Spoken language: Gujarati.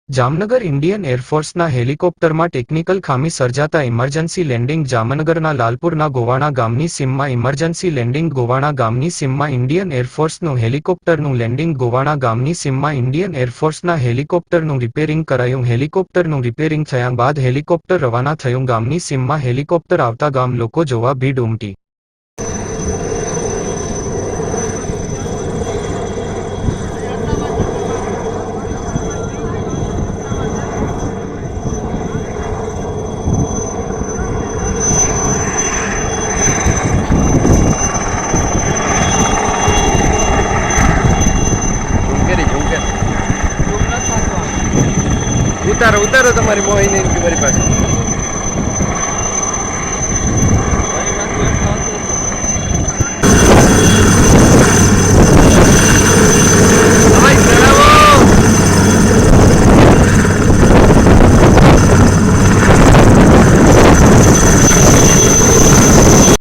જામનગર ઇન્ડિયન એરફોર્સના હેલિકોપ્ટરમાં ટેકનિકલ ખામી સર્જાતા ઇમરજન્સી લેન્ડિંગ જામનગરના લાલપુરના ગોવાણા ગામની સીમમાં ઇમરજન્સી લેન્ડિંગ ગોવાણા ગામની સીમમાં ઇન્ડિયન એરફોર્સનું હેલિકોપ્ટરનું લેન્ડિંગ ગોવાણા ગામની સીમમાં ઇન્ડિયન એરફોર્સના હેલિકોપ્ટરનું રિપેરિંગ કરાયું હેલિકોપ્ટરનું રિપેરિંગ થયા બાદ હેલિકોપ્ટર રવાના થયું ગામની સીમમાં હેલિકોપ્ટર આવતા ગામ લોકો જોવા ભીડ ઉમટી ઉતારો તમારી મોહિની મારી પાસે